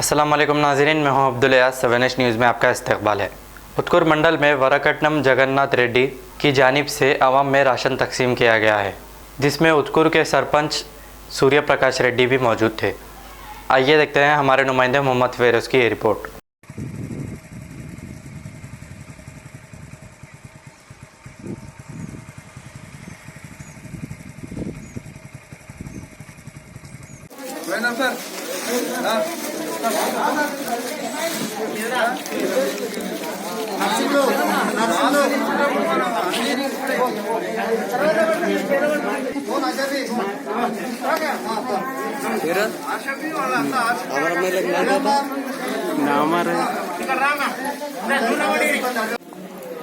अस्सलाम वालेकुम नाज़रीन, मैं हूं अब्दुल याज़। 7H न्यूज़ में आपका इस्तकबाल है। उत्तूर मंडल में वरकटनम जगन्नाथ रेड्डी की जानिब से आवाम में राशन तकसीम किया गया है, जिसमें उत्तूर के सरपंच सूर्य प्रकाश रेड्डी भी मौजूद थे। आइए देखते हैं हमारे नुमाइंदे मोहम्मद फेरोज़ की रिपोर्ट।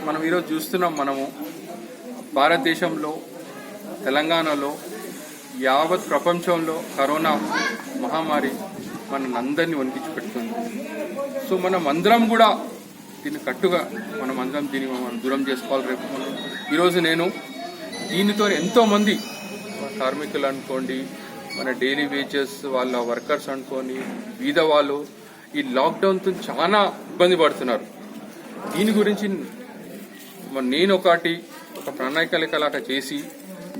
మనం ఈరోజు చూస్తున్నాం, మనము భారతదేశంలో తెలంగాణలో యావత్ ప్రపంచంలో కరోనా మహమ్మారి మనందరినీ వణికించి పెడుతుంది. సో మనం అందరం కూడా దీన్ని కట్టుగా మనం దూరం చేసుకోవాలి. రేపు ఈరోజు నేను దీనితో ఎంతోమంది కార్మికులు అనుకోండి, మన డైలీ వేజెస్ వాళ్ళ వర్కర్స్ అనుకోండి, బీద వాళ్ళు ఈ లాక్డౌన్తో చాలా ఇబ్బంది పడుతున్నారు. దీని గురించి నేను ఒక ప్రణాళికలాగా చేసి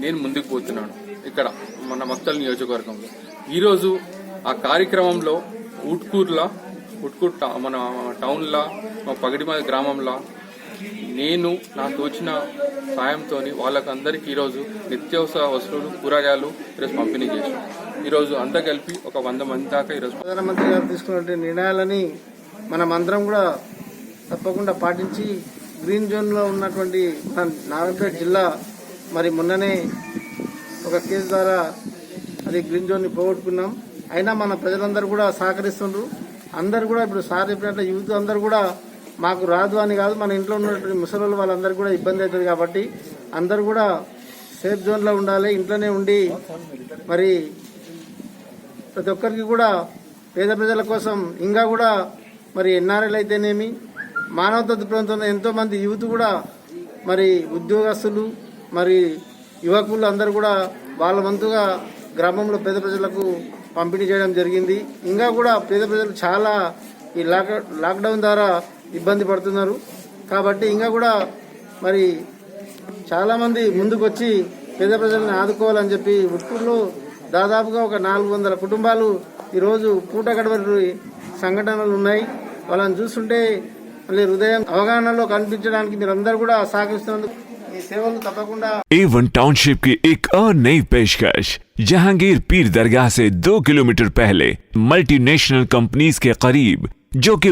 నేను ముందుకు పోతున్నాను. ఇక్కడ మన మక్తల్ నియోజకవర్గంలో ఈరోజు ఆ కార్యక్రమంలో ఉట్కూర్ మన టౌన్లో మా పగడిమాది గ్రామంలో నేను నాకు వచ్చిన సాయంతో వాళ్ళకందరికీ ఈరోజు నిత్యావసర వస్తువులు, కూరగాయలు ఈరోజు పంపిణీ చేశాం. ఈరోజు అంతా కలిపి ఒక 100 మంది దాకా ఈరోజు ప్రధానమంత్రి గారు తీసుకున్న నిర్ణయాలని మనం అందరం కూడా తప్పకుండా పాటించి గ్రీన్ జోన్లో ఉన్నటువంటి మన నారాయణపేట జిల్లా మరి మొన్ననే ఒక కేసు ద్వారా అది గ్రీన్ జోన్ని పోగొట్టుకున్నాం. అయినా మన ప్రజలందరూ కూడా సహకరిస్తున్నారు. అందరు కూడా ఇప్పుడు సార్ చెప్పినట్టు యూత్ అందరూ కూడా మాకు రాదు అని కాదు, మన ఇంట్లో ఉన్నటువంటి ముసలి వాళ్ళందరూ కూడా ఇబ్బంది అవుతుంది కాబట్టి అందరూ కూడా సేఫ్ జోన్లో ఉండాలి, ఇంట్లోనే ఉండి మరి ప్రతి ఒక్కరికి కూడా పేద ప్రజల కోసం ఇంకా కూడా మరి ఎన్ఆర్ఐలు అయితేనేమి మానవతా దృక్పథంతో ఎంతోమంది యూత్ కూడా మరి ఉద్యోగస్తులు మరి యువకులు అందరూ కూడా వాళ్ళ వంతుగా గ్రామంలో పేద ప్రజలకు పంపిణీ చేయడం జరిగింది. ఇంకా కూడా పేద ప్రజలు చాలా ఈ లాక్డౌన్ ద్వారా ఇబ్బంది పడుతున్నారు కాబట్టి ఇంకా కూడా మరి చాలామంది ముందుకు వచ్చి పేద ప్రజలను ఆదుకోవాలని చెప్పి ఉట్కూరులో దాదాపుగా ఒక 400 కుటుంబాలు ఈరోజు పూట గడవరి సంఘటనలు ఉన్నాయి. వాళ్ళని చూస్తుంటే మళ్ళీ హృదయం అవగాహనలో కనిపించడానికి మీరందరూ కూడా సహకరిస్తున్నందుకు ఈ సేవలు తప్పకుండా A1 टाउनशिप की एक और नई पेशकश। जहांगीर पीर दरगाह से 2 किलोमीटर पहले मल्टीनेशनल कंपनीज के करीब, जो कि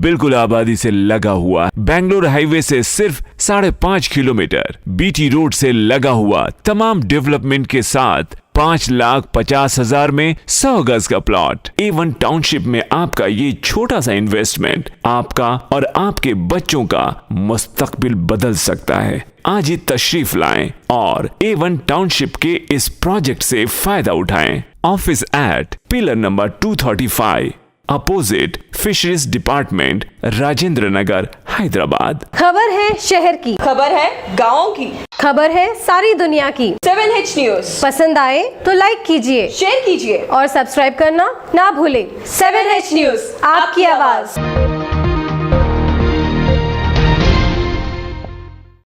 बिल्कुल आबादी से लगा हुआ, बेंगलोर हाईवे से सिर्फ 5.5 किलोमीटर, बीटी रोड से लगा हुआ, तमाम डेवलपमेंट के साथ 5,50,000 में 100 गज का प्लॉट। A1 टाउनशिप में आपका ये छोटा सा इन्वेस्टमेंट आपका और आपके बच्चों का मुस्तकबिल बदल सकता है। आज ही तशरीफ लाएं और A1 टाउनशिप के इस प्रोजेक्ट से फायदा उठाएं। Office at pillar number 235, opposite fisheries department, Rajendra Nagar, Hyderabad. खबर है शहर की, खबर है गाँव की, खबर है सारी दुनिया की। 7H न्यूज़ पसंद आए तो लाइक कीजिए, शेयर कीजिए और सब्सक्राइब करना ना भूलें। 7H न्यूज़, आपकी आवाज़।